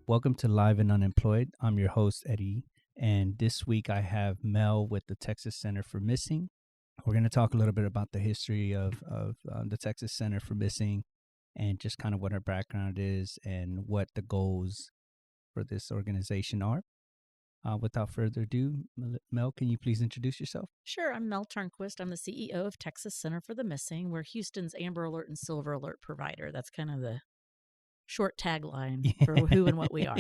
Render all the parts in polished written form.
Welcome to Live and Unemployed. I'm your host, Eddie. And this week I have Mel with the Texas Center for Missing. We're going to talk a little bit about the history of the Texas Center for Missing and just kind of what her background is and what the goals for this organization are. Without further ado, Mel, can you please introduce yourself? Sure, I'm Mel Turnquist. I'm the CEO of Texas Center for the Missing. We're Houston's Amber Alert and Silver Alert provider. That's kind of the short tagline for who and what we are.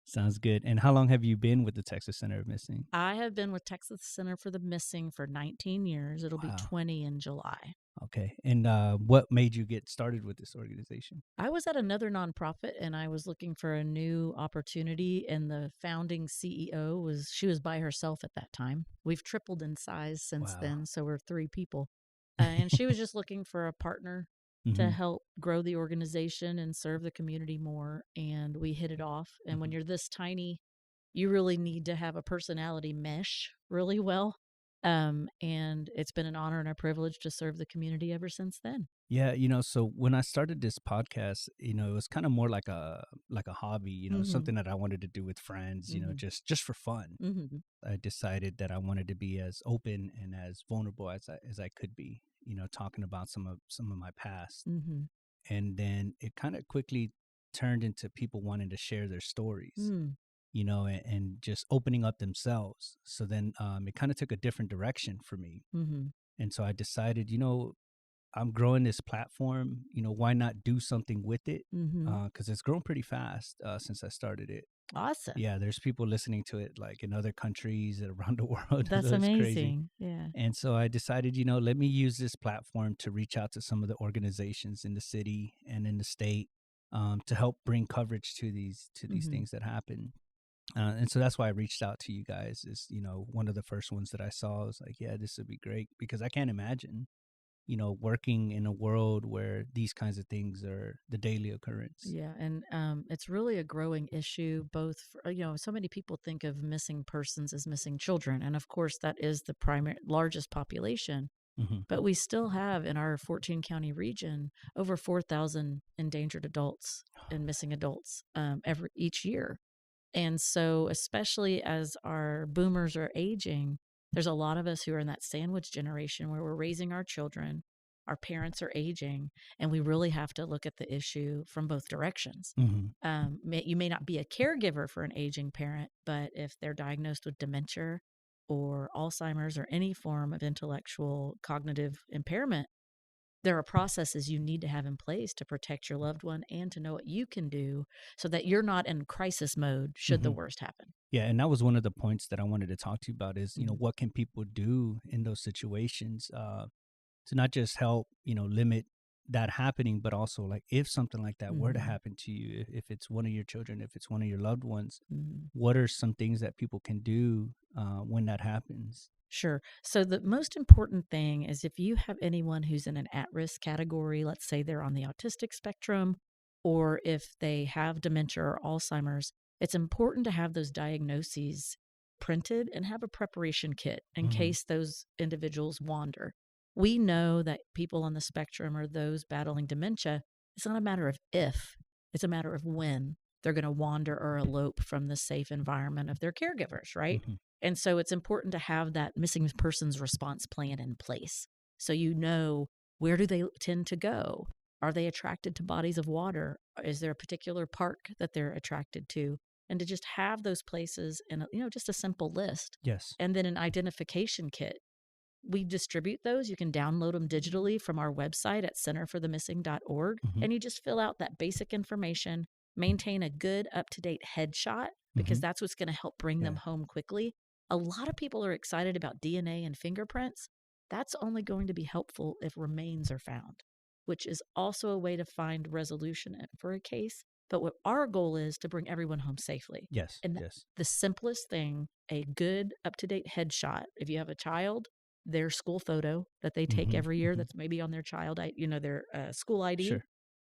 Sounds good. And how long have you been with the Texas Center of Missing? I have been with Texas Center for the Missing for 19 years. It'll be Wow. 20 in July. Okay. And what made you get started with this organization? I was at another nonprofit and I was looking for a new opportunity, and the founding CEO was by herself at that time. We've tripled in size since Wow. then, so we're three people. And she was just looking for a partner to Hmm. help grow the organization and serve the community more. And we hit it off. And when Hmm. you're this tiny, you really need to have a personality mesh really well. And it's been an honor and a privilege to serve the community ever since then. Yeah, so when I started this podcast, it was kind of more like a hobby, Mm-hmm. something that I wanted to do with friends, Mm-hmm. just for fun. Mm-hmm. I decided that I wanted to be as open and as vulnerable as I could be, talking about some of my past. Mm-hmm. And then it kind of quickly turned into people wanting to share their stories, Mm. and just opening up themselves. So then it kind of took a different direction for me. Mm-hmm. And so I decided, I'm growing this platform. Why not do something with it? Mm-hmm. Because it's grown pretty fast since I started it. Awesome. Yeah, there's people listening to it like in other countries and around the world. So That's it's crazy. amazing. Yeah. And so I decided, let me use this platform to reach out to some of the organizations in the city and in the state to help bring coverage to these Mm-hmm. things that happen. And so that's why I reached out to you guys. Is one of the first ones that I saw. I was like, yeah, this would be great because I can't imagine working in a world where these kinds of things are the daily occurrence. Yeah, and it's really a growing issue. Both, so many people think of missing persons as missing children, and of course, that is the primary largest population. Hmm. But we still have in our 14 county region over 4,000 endangered adults and missing adults every each year. And so, especially as our boomers are aging, there's a lot of us who are in that sandwich generation where we're raising our children, our parents are aging, and we really have to look at the issue from both directions. Hmm. You may not be a caregiver for an aging parent, but if they're diagnosed with dementia or Alzheimer's or any form of intellectual cognitive impairment, there are processes you need to have in place to protect your loved one and to know what you can do so that you're not in crisis mode should the Hmm. worst happen. Yeah, and that was one of the points that I wanted to talk to you about is, Mhm. what can people do in those situations to not just help, limit that happening, but also like if something like that were to Mhm. happen to you, if it's one of your children, if it's one of your loved ones, Mhm. what are some things that people can do when that happens? Sure. So the most important thing is if you have anyone who's in an at-risk category, let's say they're on the autistic spectrum, or if they have dementia or Alzheimer's, it's important to have those diagnoses printed and have a preparation kit in Hmm. case those individuals wander. We know that people on the spectrum or those battling dementia, it's not a matter of if, it's a matter of when they're going to wander or elope from the safe environment of their caregivers, right? Hmm. And so it's important to have that missing persons response plan in place. So you know, where do they tend to go? Are they attracted to bodies of water? Is there a particular park that they're attracted to? And to just have those places in just a simple list. Yes. And then an identification kit. We distribute those. You can download them digitally from our website at centerforthemissing.org. Hmm. And you just fill out that basic information, maintain a good up to date headshot, Hmm. because that's what's going to help bring them Yeah. home quickly. A lot of people are excited about DNA and fingerprints. That's only going to be helpful if remains are found, which is also a way to find resolution for a case. But what our goal is to bring everyone home safely. Yes. And Yes. the simplest thing, a good up to date headshot. If you have a child, their school photo that they take Hmm. every year Hmm. that's maybe on their their school ID. Sure.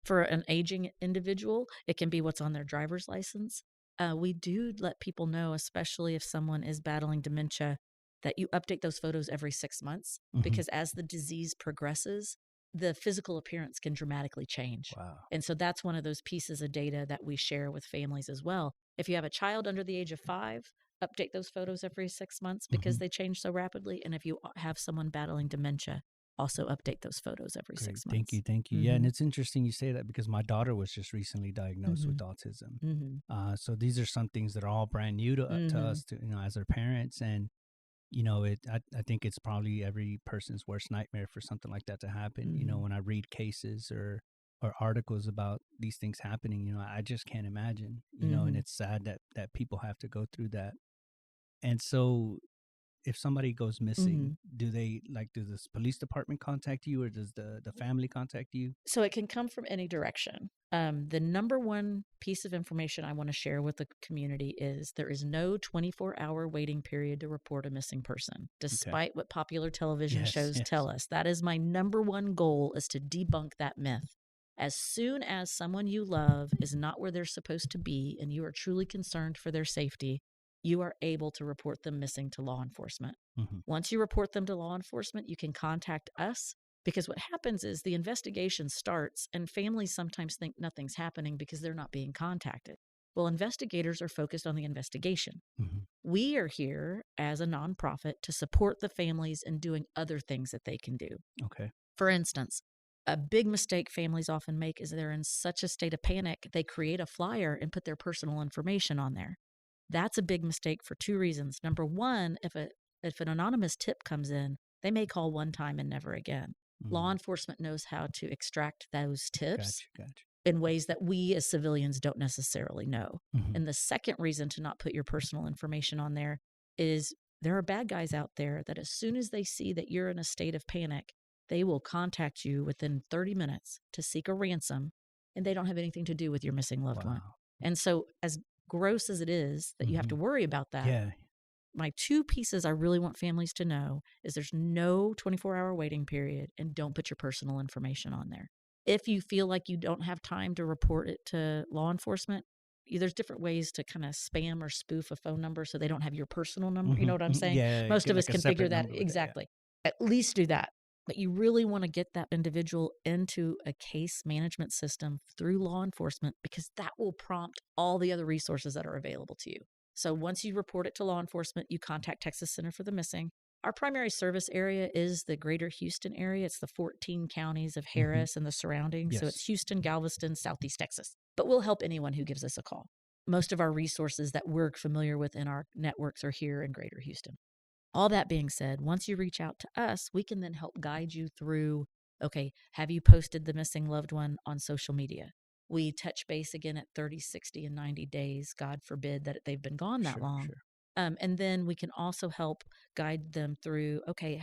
For an aging individual, it can be what's on their driver's license. We do let people know, especially if someone is battling dementia, that you update those photos every 6 months Hmm. because as the disease progresses, the physical appearance can dramatically change. Wow. And so that's one of those pieces of data that we share with families as well. If you have a child under the age of 5, update those photos every 6 months because Hmm. they change so rapidly. And if you have someone battling dementia, also update those photos every Great. 6 Thank months. you. Thank you. Yeah. And Mm-hmm. it's interesting you say that because my daughter was just recently diagnosed with Mm-hmm. autism. Mm-hmm. So these are some things that are all brand new to Mm-hmm. us, as our parents. And, I think it's probably every person's worst nightmare for something like that to happen. Mm-hmm. When I read cases or articles about these things happening, I just can't imagine, and Mm-hmm. it's sad that people have to go through that. And so if somebody goes Mm-hmm. missing, do this police department contact you, or does the family contact you? So it can come from any direction. The number one piece of information I want to share with the community is there is no 24-hour waiting period to report a missing person, Okay. despite what popular television Yes. shows Yes. tell us. That is my number one goal, is to debunk that myth. As soon as someone you love is not where they're supposed to be and you are truly concerned for their safety, you are able to report them missing to law enforcement. Hmm. Once you report them to law enforcement, you can contact us, because what happens is the investigation starts and families sometimes think nothing's happening because they're not being contacted. Well, investigators are focused on the investigation. Hmm. We are here as a nonprofit to support the families in doing other things that they can do. Okay. For instance, a big mistake families often make is they're in such a state of panic, they create a flyer and put their personal information on there. That's a big mistake for two reasons. Number one, if an anonymous tip comes in, they may call one time and never again. Law Mm. enforcement knows how to extract those tips Gotcha. Gotcha. in ways that we as civilians don't necessarily know. Hmm. And the second reason to not put your personal information on there is there are bad guys out there that as soon as they see that you're in a state of panic, they will contact you within 30 minutes to seek a ransom, and they don't have anything to do with your missing loved one. Wow. And so, as gross as it is that you have Hmm. to worry about that, Yeah. my two pieces I really want families to know is there's no 24-hour waiting period, and don't put your personal information on there. If you feel like you don't have time to report it to law enforcement, there's different ways to kind of spam or spoof a phone number so they don't have your personal number. You Hmm. know what I'm saying? Yeah. Most Get of us like a can figure separate that number with that. Yeah. exactly. At least do that. But you really want to get that individual into a case management system through law enforcement, because that will prompt all the other resources that are available to you. So once you report it to law enforcement, you contact Texas Center for the Missing. Our primary service area is the greater Houston area. It's the 14 counties of Hmm. Harris and the surroundings. So Yes. it's Houston, Galveston, Southeast Texas. But we'll help anyone who gives us a call. Most of our resources that we're familiar with in our networks are here in greater Houston. All that being said, once you reach out to us, we can then help guide you through, okay, have you posted the missing loved one on social media? We touch base again at 30, 60, and 90 days. God forbid that they've been gone that Sure. long. Sure. And then we can also help guide them through, okay,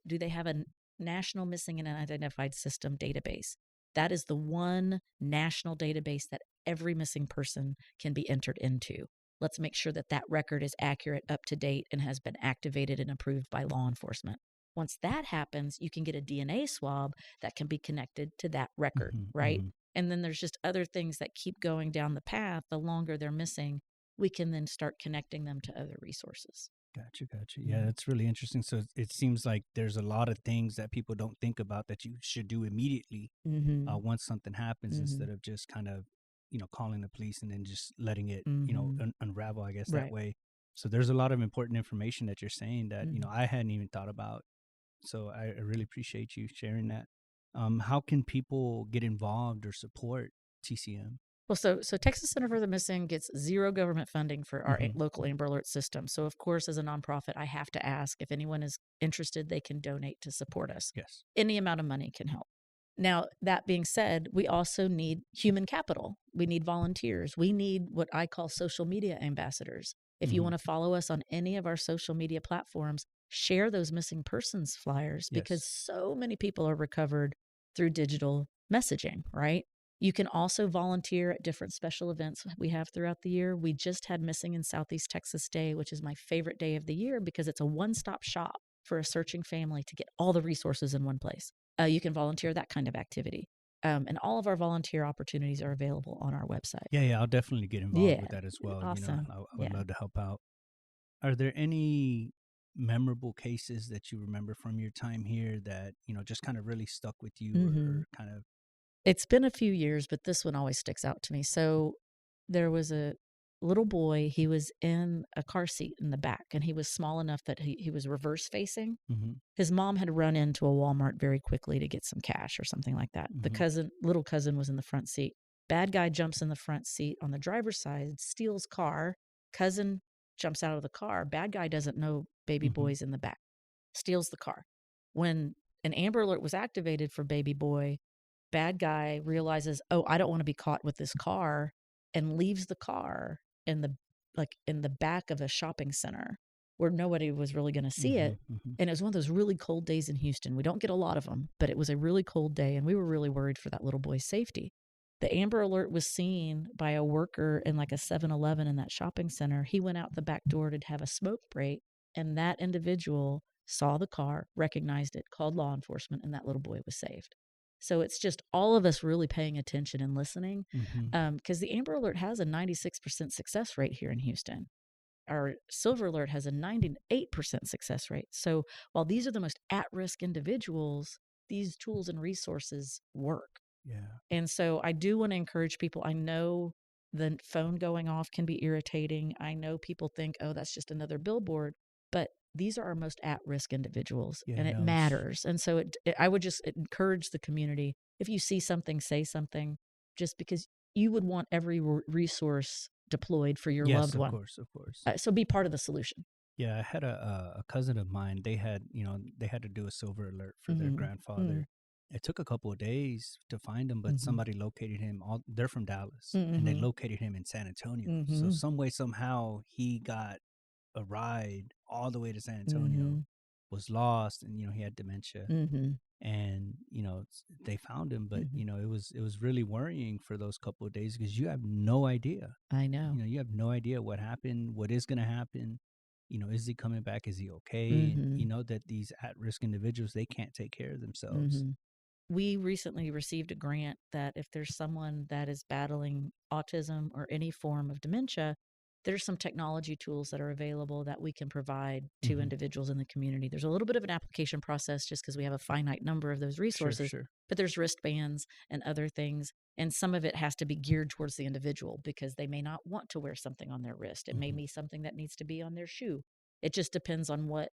do they have a national missing and unidentified system database? That is the one national database that every missing person can be entered into. Let's make sure that that record is accurate, up to date, and has been activated and approved by law enforcement. Once that happens, you can get a DNA swab that can be connected to that record, Hmm. right? Hmm. And then there's just other things that keep going down the path. The longer they're missing, we can then start connecting them to other resources. Gotcha. Gotcha. Yeah, Mm-hmm. that's really interesting. So it seems like there's a lot of things that people don't think about that you should do immediately Mm-hmm. once something happens, Mm-hmm. instead of just kind of calling the police and then just letting it Mm-hmm. unravel, I guess, that Right. way. So there's a lot of important information that you're saying that Mm-hmm. I hadn't even thought about. So I really appreciate you sharing that. How can people get involved or support TCM? Well, so Texas Center for the Missing gets zero government funding for our Hmm. local Amber Alert system. So, of course, as a nonprofit, I have to ask if anyone is interested, they can donate to support us. Yes. Any amount of money can help. Now, that being said, we also need human capital. We need volunteers. We need what I call social media ambassadors. If you Hmm. want to follow us on any of our social media platforms, share those missing persons flyers, because Yes. so many people are recovered through digital messaging, right? You can also volunteer at different special events we have throughout the year. We just had Missing in Southeast Texas Day, which is my favorite day of the year because it's a one-stop shop for a searching family to get all the resources in one place. You can volunteer that kind of activity. And all of our volunteer opportunities are available on our website. Yeah, yeah, I'll definitely get involved Yeah. with that as well. Awesome. I would Yeah. love to help out. Are there any memorable cases that you remember from your time here that, just kind of really stuck with you or Mhm. kind of. It's been a few years, but this one always sticks out to me. So there was a little boy, he was in a car seat in the back, and he was small enough that he was reverse facing. Mhm, His mom had run into a Walmart very quickly to get some cash or something like that. The mhm, little cousin was in the front seat. Bad guy jumps in the front seat on the driver's side, steals car. Cousin jumps out of the car. Bad guy doesn't know baby mhm, boy's in the back, steals the car. When an Amber Alert was activated for baby boy, bad guy realizes, "Oh, I don't wanna be caught with this car," and leaves the car in the in the back of a shopping center where nobody was really gonna see it, mhm, mhm. and it was one of those really cold days in Houston. We don't get a lot of them, but it was a really cold day, and we were really worried for that little boy's safety. The Amber Alert was seen by a worker in, like, a 7-Eleven in that shopping center. He went out the back door to have a smoke break, and that individual saw the car, recognized it, called law enforcement, and that little boy was saved. So it's just all of us really paying attention and listening, Mhm. because the Amber Alert has a 96% success rate here in Houston. Our Silver Alert has a 98% success rate. So while these are the most at risk individuals, these tools and resources work. Yeah. And so I do want to encourage people. I know the phone going off can be irritating. I know people think, oh, that's just another billboard, but these are our most at risk individuals Yeah, and it no, matters. And so I would just encourage the community, if you see something, say something, just because you would want every resource deployed for your yes, loved of one. course, of course. So be part of the solution. Yeah, I had a cousin of mine. They had to do a silver alert for their Mm-hmm. Mm-hmm. grandfather. It took a couple of days to find him, but Mm-hmm. somebody located him. They're from Dallas, and they Mm-hmm. located him in San Antonio. So Mm-hmm. some way, somehow, he got a ride all the way to San Mm-hmm. Antonio, was lost, and he had dementia. Mm-hmm. And they found him, but Mm-hmm. it was really worrying for those couple of days because you have no idea. I know. You have no idea what happened, what is going to happen. Is he coming back? Is he okay? And Mm-hmm. you know that these at-risk individuals, they can't take care of themselves. Mm-hmm. We recently received a grant that if there's someone that is battling autism or any form of dementia, there's some technology tools that are available that we can provide to Hmm. individuals in the community. There's a little bit of an application process just because we have a finite number of those Sure, resources, sure. but there's wristbands and other things. And some of it has to be geared towards the individual because they may not want to wear something on their wrist. It may Hmm. be something that needs to be on their shoe. It just depends on what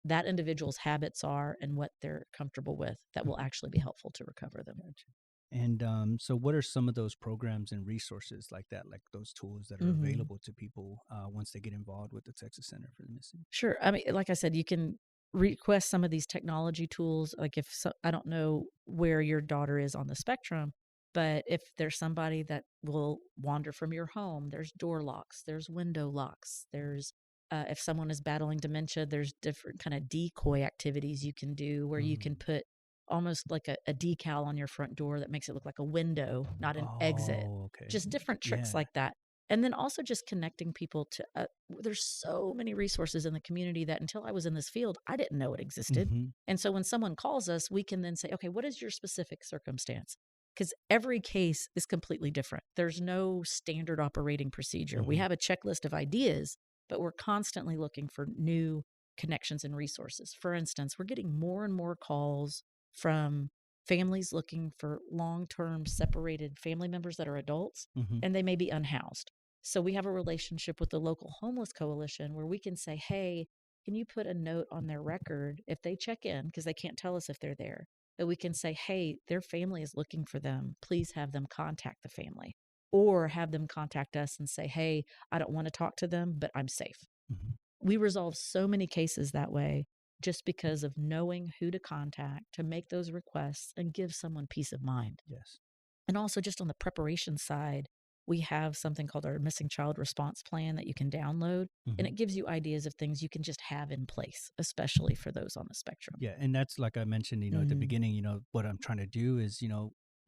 that individual's habits are and what they're comfortable with that will Hmm. actually be helpful to recover them. Gotcha. And so, what are some of those programs and resources like that, like those tools that are Hmm. available to people once they get involved with the Texas Center for the Missing? Sure. I mean, like I said, you can request some of these technology tools. Like if I don't know where your daughter is on the spectrum, but if there's somebody that will wander from your home, there's door locks, there's window locks, there's if someone is battling dementia, there's different kind of decoy activities you can do where you can Mm. put almost like a decal on your front door that makes it look like a window, not an exit. Oh, okay. Just different tricks Yeah. like that. And then also just connecting people to there's so many resources in the community that until I was in this field, I didn't know it existed. Hmm. And so when someone calls us, we can then say, okay, what is your specific circumstance? Because every case is completely different. There's no standard operating procedure. We Hmm. have a checklist of ideas, but we're constantly looking for new connections and resources. For instance, we're getting more and more calls from families looking for long term separated family members that are adults Hmm. and they may be unhoused. So we have a relationship with the local homeless coalition where we can say, hey, can you put a note on their record if they check in, because they can't tell us if they're there, that we can say, hey, their family is looking for them. Please have them contact the family or have them contact us and say, hey, I don't want to talk to them, but I'm safe. Hmm. We resolve so many cases that way just because of knowing who to contact to make those requests and give someone peace of mind. Yes. And also, just on the preparation side, we have something called our missing child response plan that you can download. And Hmm. it gives you ideas of things you can just have in place, especially for those on the spectrum. Yeah, and that's like I mentioned, at the Mm-hmm. beginning, what I'm trying to do is,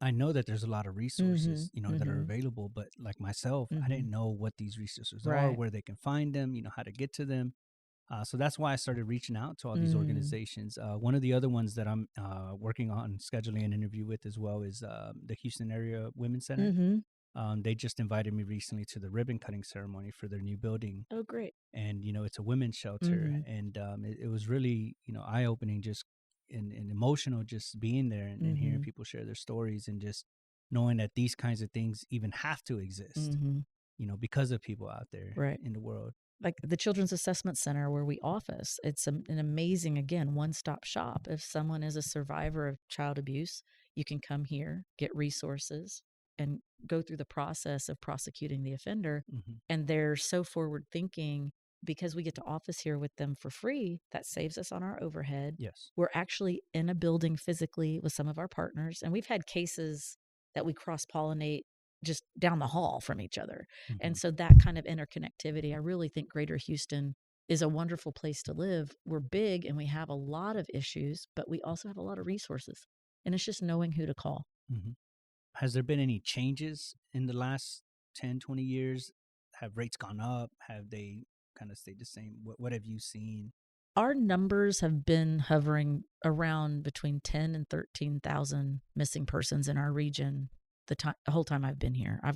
I know that there's a lot of Mm-hmm. resources, that are Mm-hmm. available, but like myself, I Mm-hmm. didn't know what these resources are, Right. where they can find them, how to get to them. So that's why I started reaching out to all these Mm-hmm. organizations. One of the other ones that I'm working on scheduling an interview with as well is the Houston Area Women's Center. Mm-hmm. They just invited me recently to the ribbon cutting ceremony for their new building, Oh, great. and it's a women's shelter, Mm-hmm. and it was really eye opening, just and emotional, just being there and hearing Mm-hmm. people share their stories, and just knowing that these kinds of things even have to exist, Mm-hmm. because of people out there Right. in the world. Like the Children's Assessment Center where we office, it's an amazing, again, one-stop shop. If someone is a survivor of child abuse, you can come here, get resources, and go through the process of prosecuting the offender. Hmm. And they're so forward thinking because we get to office here with them for free. That saves us on our overhead. Yes. We're actually in a building physically with some of our partners, and we've had cases that we cross pollinate just down the hall from each other. And Hmm. so that kind of interconnectivity, I really think Greater Houston is a wonderful place to live. We're big and we have a lot of issues, but we also have a lot of resources. And it's just knowing who to call. Hmm. Has there been any changes in the last 10, 20 years? Have rates gone up? Have they kind of stayed the same? What have you seen? Our numbers have been hovering around between 10 and 13,000 missing persons in our region the whole time I've been here. I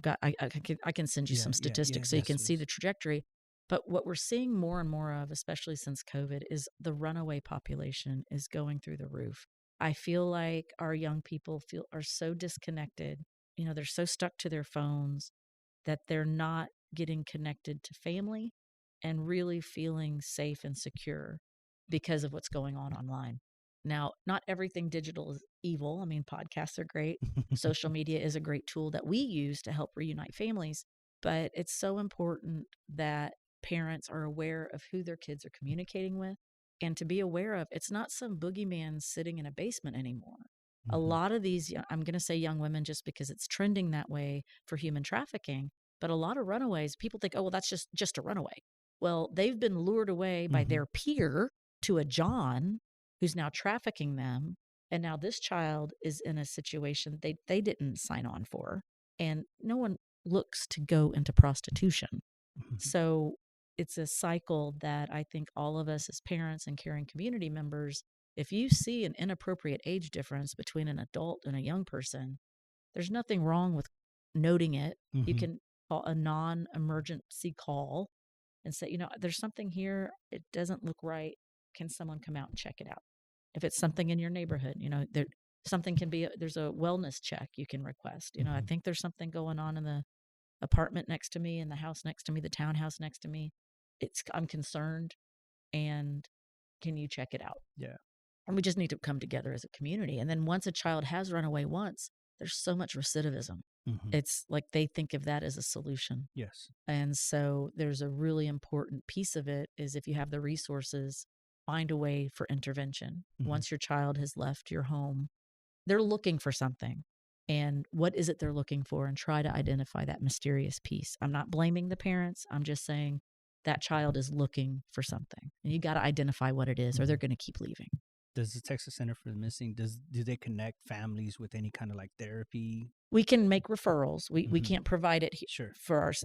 can send you Yeah, some yeah, yeah. statistics so you Yes, can see please. the trajectory. But what we're seeing more and more of, especially since COVID, is the runaway population is going through the roof. I feel like our young people are so disconnected. They're so stuck to their phones that they're not getting connected to family and really feeling safe and secure because of what's going on online. Now, not everything digital is evil. I mean, podcasts are great. Social media is a great tool that we use to help reunite families, but it's so important that parents are aware of who their kids are communicating with and to be aware of it's not some boogeyman sitting in a basement anymore. A Hmm. lot of these, I'm going to say young women just because it's trending that way for human trafficking, but a lot of runaways, people think, oh, well, that's just a runaway. Well, they've been lured away by Hmm. their peer to a John who's now trafficking them. And now this child is in a situation they didn't sign on for. And no one looks to go into prostitution. Hmm. So it's a cycle that I think all of us as parents and caring community members, if you see an inappropriate age difference between an adult and a young person, there's nothing wrong with noting it. You Hmm. can call a non emergency call and say, there's something here. It doesn't look right. Can someone come out and check it out? If it's something in your neighborhood, there something can be. There's a wellness check you can request. I Hmm. think there's something going on in the apartment next to me, in the house next to me, the townhouse next to me. I'm concerned, and can you check it out? Yeah. And we just need to come together as a community. And then once a child has run away once, there's so much recidivism. Hmm. It's like they think of that as a solution. Yes. And so there's a really important piece of it is if you have the resources, find a way for intervention. Hmm. Once your child has left your home, they're looking for something. And what is it they're looking for? And try to identify that mysterious piece. I'm not blaming the parents. I'm just saying that child is looking for something. And you got to identify what it is, or they're Hmm. going to keep leaving. Does the Texas Center for the Missing, do they connect families with any kind of like therapy? We can make referrals. We Hmm. can't provide it Sure.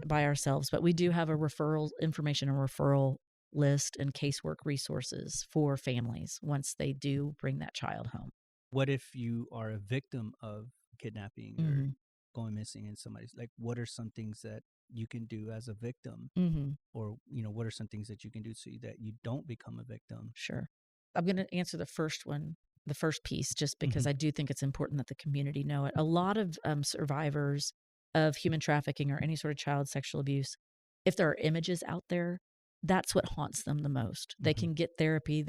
by ourselves, but we do have a referral information and referral list and casework resources for families once they do bring that child home. What if you are a victim of kidnapping or Mm-hmm. going missing, and somebody's like, what are some things that you can do as a victim, Mm-hmm. or what are some things that you can do so that you don't become a victim? Sure. I'm going to answer the first piece, just because Hmm. I do think it's important that the community know it. A lot of survivors of human trafficking or any sort of child sexual abuse, if there are images out there, that's what haunts them the most. They Hmm. can get therapy.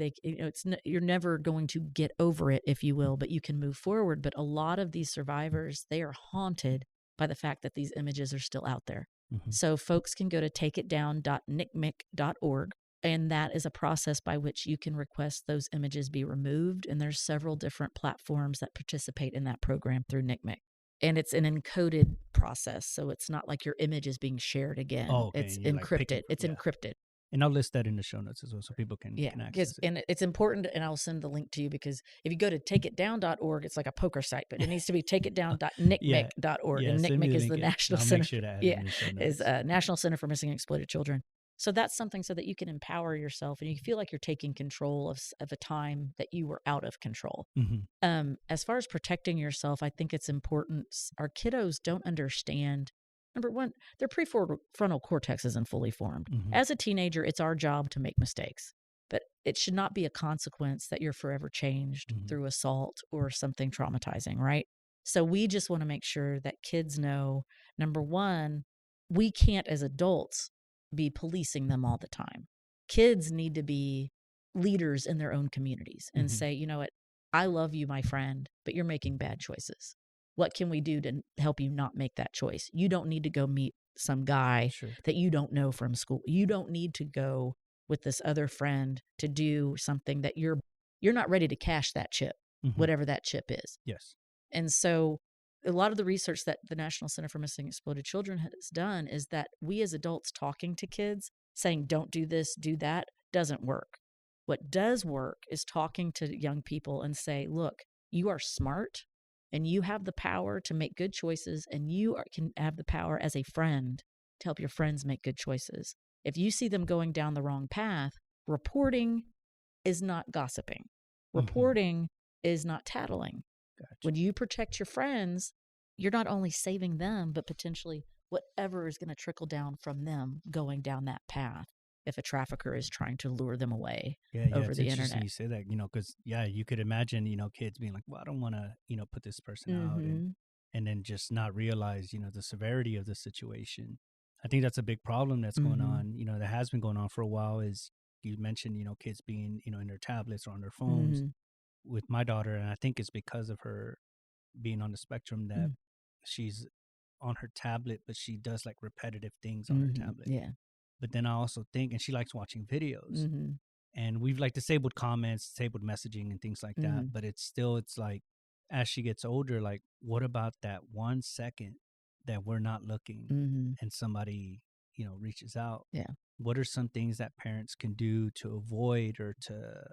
You're never going to get over it, if you will, but you can move forward. But a lot of these survivors, they are haunted by the fact that these images are still out there. Hmm. So folks can go to takeitdown.nicmic.org, and that is a process by which you can request those images be removed. And there's several different platforms that participate in that program through NCMEC. And it's an encoded process. So it's not like your image is being shared again. Oh, okay. It's And you're like picking encrypted. from, It's yeah. encrypted. And I'll list that in the show notes as well, so people Yeah, can access it. and it's important, and I'll send the link to you because if you go to takeitdown.org, it's like a poker site, but it needs to be Yeah. takeitdown.nicmic.org, Yeah. and Send me NCMEC the is link. the National I'll make Center, sure to add it yeah, in the show is notes. National Center for Missing and Exploited Children. So that's something so that you can empower yourself and you feel like you're taking control of a time that you were out of control. Hmm. As far as protecting yourself, I think it's important. Our kiddos don't understand Number one, their prefrontal cortex isn't fully formed. Mhm. As a teenager, it's our job to make mistakes, but it should not be a consequence that you're forever changed Mhm. through assault or something traumatizing, right? So we just want to make sure that kids know, number one, we can't as adults be policing them all the time. Kids need to be leaders in their own communities and Mhm. say, you know what, I love you, my friend, but you're making bad choices. What can we do to help you not make that choice? You don't need to go meet some guy Sure. that you don't know from school. You don't need to go with this other friend to do something that you're not ready to cash that chip, Mhm. whatever that chip is. Yes. And so a lot of the research that the National Center for Missing and Exploited Children has done is that we as adults talking to kids saying don't do this, do that doesn't work. What does work is talking to young people and say, look, you are smart and you have the power to make good choices and can have the power as a friend to help your friends make good choices. If you see them going down the wrong path, reporting is not gossiping. Mhm. Reporting is not tattling. Gotcha. When you protect your friends, you're not only saving them, but potentially whatever is going to trickle down from them going down that path if a trafficker is trying to lure them away Yeah, yeah, over it's the interesting internet. you say that, because yeah, you could imagine, kids being like, "Well, I don't want to, put this person out," and Mhm. and then just not realize, the severity of the situation. I think that's a big problem that's going Mhm. on, that has been going on for a while. Is you mentioned, kids being, in their tablets or on their phones. Mhm. With my daughter, and I think it's because of her being on the spectrum that Mhm. she's on her tablet, but she does like repetitive things on her Mhm. tablet. Yeah. But then I also think, and she likes watching videos, Mhm. and we've like disabled comments, disabled messaging, and things like that. Mhm. But it's like, as she gets older, like, what about that 1 second that we're not looking, Mhm. and somebody, reaches out? Yeah. What are some things that parents can do to avoid or to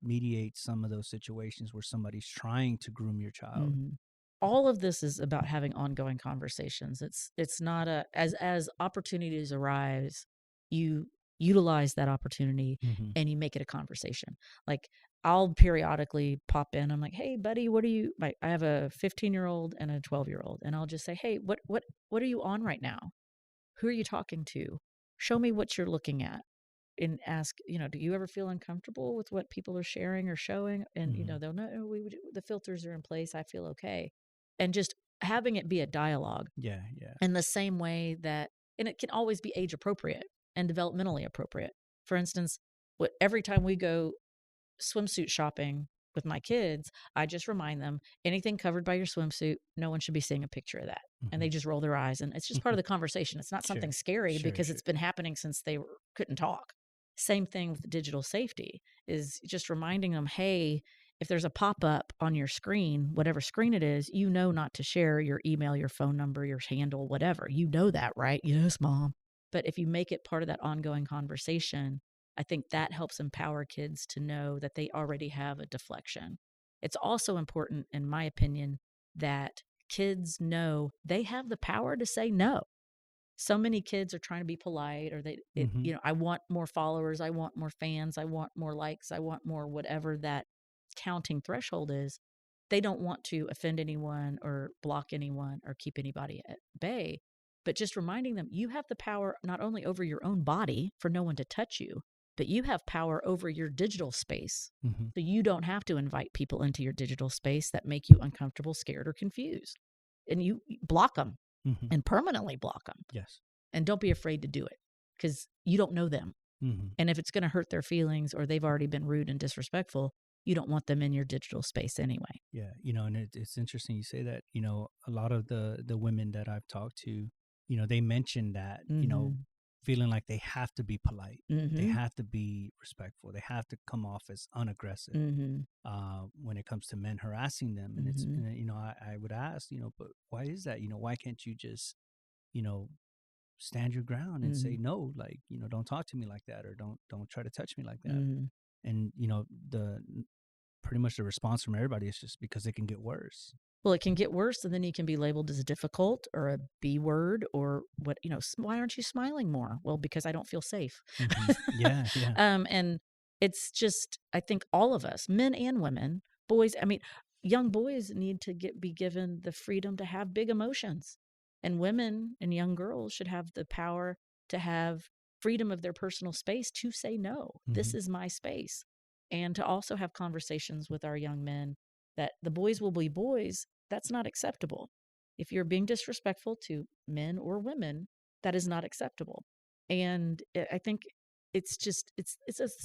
mediate some of those situations where somebody's trying to groom your child? Mhm. All of this is about having ongoing conversations. It's not a as opportunities arise, you utilize that opportunity Mm-hmm. and you make it a conversation. Like I'll periodically pop in. I'm like, "Hey, buddy, what are you?" Like I have a 15-year-old and a 12-year-old, and I'll just say, "Hey, what are you on right now? Who are you talking to? Show me what you're looking at." And ask, do you ever feel uncomfortable with what people are sharing or showing? And, Mm-hmm. they'll know, "Oh, the filters are in place. I feel okay." And just having it be a dialogue Yeah, yeah. in the same way that, and it can always be age appropriate and developmentally appropriate. For instance, every time we go swimsuit shopping with my kids, I just remind them anything covered by your swimsuit, no one should be seeing a picture of that. And Mm-hmm. they just roll their eyes. And it's just part of the conversation. It's not Sure, something scary sure, because sure. it's been happening since they couldn't talk. Same thing with digital safety is just reminding them, hey, if there's a pop up on your screen, whatever screen it is, not to share your email, your phone number, your handle, whatever. You know that, right? Yes, mom. But if you make it part of that ongoing conversation, I think that helps empower kids to know that they already have a deflection. It's also important, in my opinion, that kids know they have the power to say no. So many kids are trying to be polite, or Mm-hmm. I want more followers, I want more fans, I want more likes, I want more whatever that counting threshold is. They don't want to offend anyone or block anyone or keep anybody at bay. But just reminding them, you have the power not only over your own body for no one to touch you, but you have power over your digital space. Mm-hmm. So you don't have to invite people into your digital space that make you uncomfortable, scared, or confused. And you block them Mm-hmm. and permanently block them. Yes. And don't be afraid to do it because you don't know them. Mm-hmm. And if it's going to hurt their feelings or they've already been rude and disrespectful, you don't want them in your digital space anyway. Yeah, and it's interesting you say that. A lot of the women that I've talked to, they mention that, Mhm. feeling like they have to be polite, they Mhm. have to be respectful, they have to come off as unaggressive Mhm. when it comes to men harassing them. And Mhm. I would ask, but why is that? Why can't you just, you know, stand your ground and say Mhm. no, like, don't talk to me like that, or don't try to touch me like that. Mhm. And the pretty much the response from everybody is just because it can get worse. Well, it can get worse, and then you can be labeled as difficult or a B word or what, why aren't you smiling more? Well, because I don't feel safe. Hmm. Yeah, yeah. And it's just, I think all of us, men and women, boys, I mean, young boys need to be given the freedom to have big emotions. And women and young girls should have the power to have freedom of their personal space to say, no, this Mhm. is my space. And to also have conversations with our young men that the boys will be boys. That's not acceptable. If you're being disrespectful to men or women, that is not acceptable. And I think it's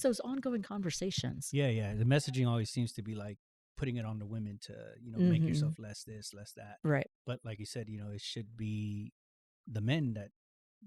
those ongoing conversations. Yeah, yeah. The messaging always seems to be like putting it on the women to, make Mm-hmm. yourself less this, less that. Right. But like you said, it should be the men that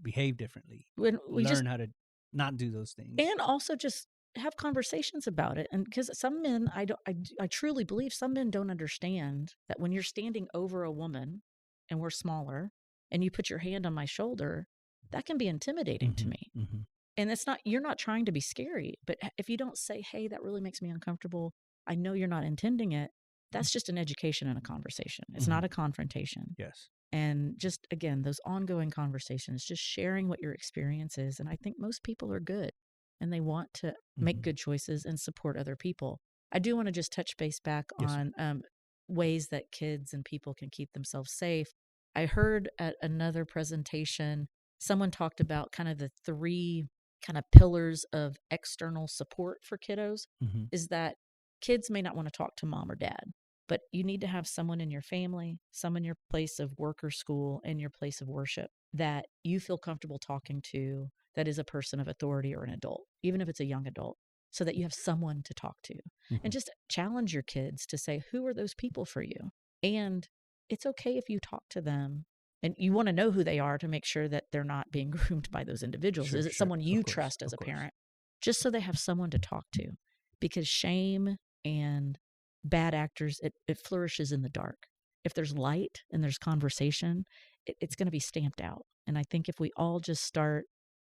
behave differently, When we just learn how to not do those things. and also just have conversations about it. And because some men, I truly believe some men don't understand that when you're standing over a woman and we're smaller and you put your hand on my shoulder, that can be intimidating to Hmm. me. Hmm. And it's not, you're not trying to be scary, but if you don't say, hey, that really makes me uncomfortable, I know you're not intending it. That's just an education and a conversation. It's Hmm. not a confrontation. Yes. And just again, those ongoing conversations, just sharing what your experience is. And I think most people are good and they want to make Hmm. good choices and support other people. I do want to just touch base back Yes, sir. on ways that kids and people can keep themselves safe. I heard at another presentation, someone talked about kind of the three kind of pillars of external support for kiddos Hmm. is that kids may not want to talk to mom or dad, but you need to have someone in your family, some in your place of work or school, and your place of worship that you feel comfortable talking to that is a person of authority or an adult, even if it's a young adult, so that you have someone to talk to. Hmm. And just challenge your kids to say, who are those people for you? And it's okay if you talk to them and you want to know who they are to make sure that they're not being groomed by those individuals. Sure, Is it sure. someone Of you course, trust as of a course. parent? Just so they have someone to talk to, because shame and bad actors, it flourishes in the dark. If there's light and there's conversation, it's going to be stamped out. And I think if we all just start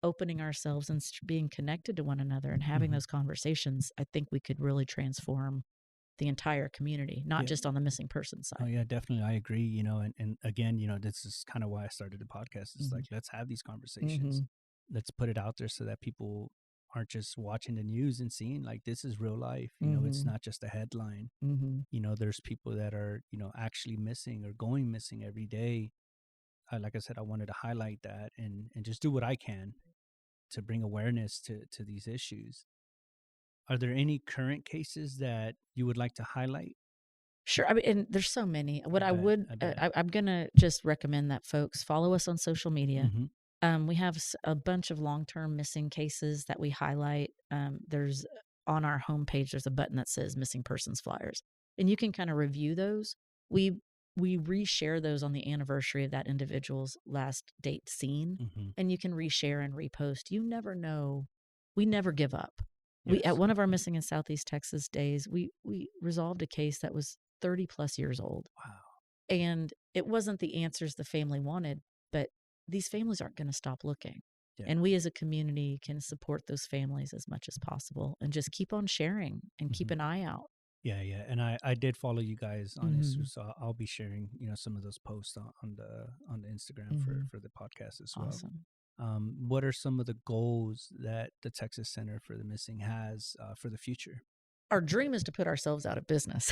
opening ourselves and being connected to one another and having Hmm. those conversations, I think we could really transform the entire community, not Yeah. just on the missing person Oh side. yeah, definitely. I agree. And again, this is kind of why I started the podcast. It's Mm-hmm. like, let's have these conversations. Mm-hmm. Let's put it out there so that people aren't just watching the news and seeing like this is real life. It's Mm-hmm. not just a headline. Mm-hmm. There's people that are, actually missing or going missing every day. Like I said, I wanted to highlight that and just do what I can to bring awareness to these issues. Are there any current cases that you would like to highlight? Sure. I mean, and there's so many. I What I bet. would, I bet. I'm going to just recommend that folks follow us on social media. Hmm. We have a bunch of long-term missing cases that we highlight. There's on our homepage, there's a button that says missing persons flyers, and you can kind of review those. We we reshare those on the anniversary of that individual's last date seen, Hmm. and you can reshare and repost. You never know. We never give up. We at Yes. one of our missing in Southeast Texas days, we resolved a case that was 30 plus years old, Wow. and it wasn't the answers the family wanted, but these families aren't going to stop looking. Yeah. And we as a community can support those families as much as possible and just keep on sharing and keep Hmm. an eye out. Yeah, yeah, and I did follow you guys on Mm-hmm. Instagram, so I'll be sharing some of those posts on the Instagram Mm-hmm. for the podcast as well. Awesome. What are some of the goals that the Texas Center for the Missing has for the future? Our dream is to put ourselves out of business.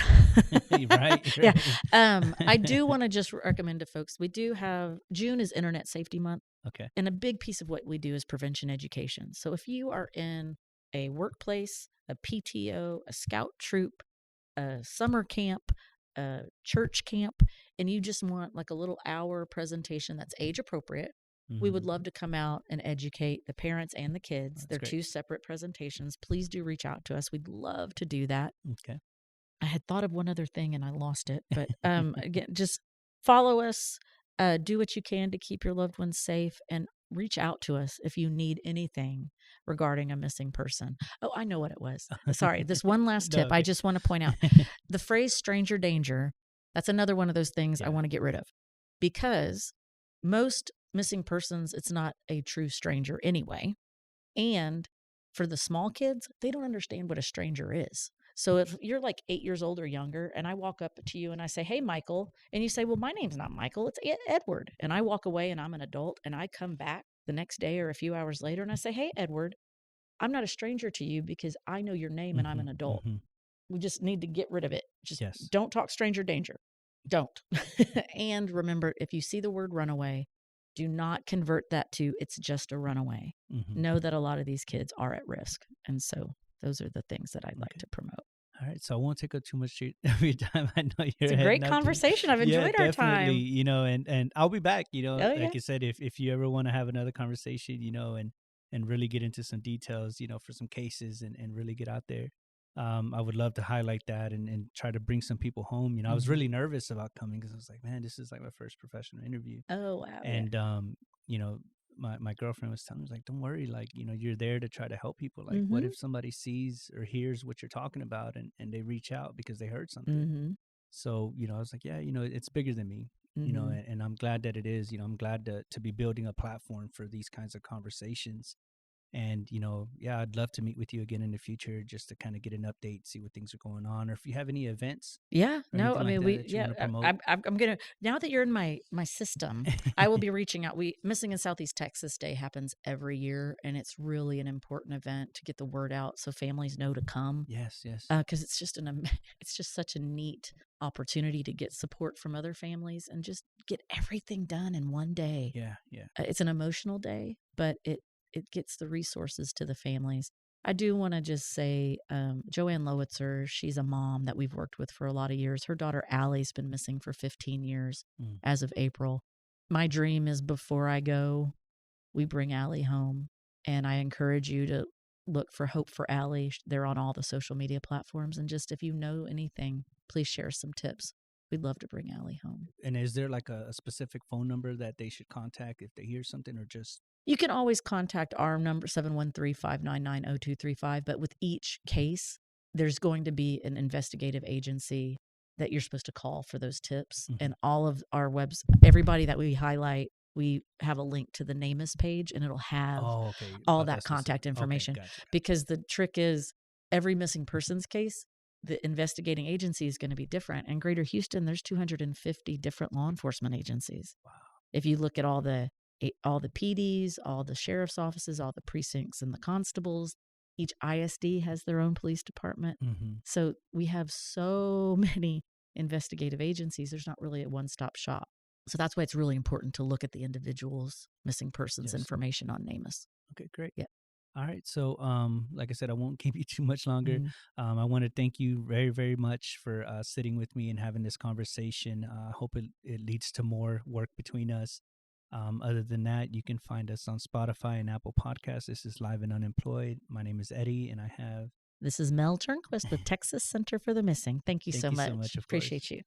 Right, Yeah. right. I do want to just recommend to folks, we do have June is Internet Safety Month. Okay. And a big piece of what we do is prevention education. So if you are in a workplace, a PTO, a scout troop, a summer camp, a church camp, and you just want like a little hour presentation that's age appropriate, we would Hmm. love to come out and educate the parents and the kids. That's They're great. two separate presentations. Please do reach out to us. We'd love to do that. Okay. I had thought of one other thing and I lost it, but again, just follow us, do what you can to keep your loved ones safe, and reach out to us if you need anything regarding a missing person. Oh, I know what it was. Sorry, this one last No, tip I okay. just want to point out. The phrase stranger danger, that's another one of those things I Yeah. want to get rid of, because most missing persons, it's not a true stranger anyway. And for the small kids, they don't understand what a stranger is. So if you're like 8 years old or younger, and I walk up to you and I say, "Hey, Michael," and you say, "Well, my name's not Michael, it's Edward," and I walk away and I'm an adult, and I come back the next day or a few hours later and I say, "Hey, Edward, I'm not a stranger to you because I know your name and I'm Hmm. an adult." Hmm. We just need to get rid of it. Just Yes. don't talk stranger danger. Don't. And remember, if you see the word runaway, do not convert that to it's just a runaway. Hmm. Know that a lot of these kids are at risk. And so those are the things that I'd like Okay. to promote. All right, so I won't take up too much of your time. I know It's you're a heading great out to, conversation. I've yeah, enjoyed our definitely. time. And I'll be back. Oh, yeah. Like I said, if you ever want to have another conversation, and really get into some details, for some cases and really get out there, I would love to highlight that and try to bring some people home. I was Mhm. really nervous about coming because I was like, man, this is like my first professional interview, Oh, wow. Yeah. and you know my girlfriend was telling me, like, don't worry, like, you're there to try to help people. Like, what Mhm. if somebody sees or hears what you're talking about, and they reach out because they heard something? Mhm. So, I was like, yeah, it's bigger than me, Mhm. and I'm glad that it is. I'm glad to be building a platform for these kinds of conversations. And, yeah, I'd love to meet with you again in the future just to kind of get an update, see what things are going on, or if you have any events Yeah, or no, anything I like mean, that that you want to promote. I'm gonna now that you're in my system, I will be reaching out. We Missing in Southeast Texas Day happens every year, and it's really an important event to get the word out so families know to come. Yes, yes. Because it's just it's just such a neat opportunity to get support from other families and just get everything done in one day. Yeah, yeah. It's an emotional day, but it gets the resources to the families. I do want to just say, Joanne Lowitzer, she's a mom that we've worked with for a lot of years. Her daughter Allie's been missing for 15 years Mm, as of April. My dream is before I go, we bring Allie home, and I encourage you to look for Hope for Allie. They're on all the social media platforms, and just if you know anything, please share some tips. We'd love to bring Allie home. and is there like a specific phone number that they should contact if they hear something, or just? You can always contact our number 713-599-0235, but with each case, there's going to be an investigative agency that you're supposed to call for those tips. Mhm. And all of our everybody that we highlight, we have a link to the NamUs page, and it'll have Oh, okay. all A that specific. contact Okay, information. gotcha, gotcha. Because the trick is every missing persons case, the investigating agency is going to be different. In Greater Houston, there's 250 different law enforcement agencies. Wow. If you look at all the PDs, all the sheriff's offices, all the precincts and the constables, each ISD has their own police department. Hmm. So we have so many investigative agencies. There's not really a one-stop shop. So that's why it's really important to look at the individual's missing persons Yes. information on NamUs. Okay, great. Yeah. All right. So, like I said, I won't keep you too much longer. Mhm. I want to thank you very, very much for sitting with me and having this conversation. I hope it leads to more work between us. Other than that, you can find us on Spotify and Apple Podcasts. This is Live and Unemployed. My name is Eddie, and I have. This is Mel Turnquist with Texas Center for the Missing. Thank you Thank so you so much. much, of course. Appreciate you.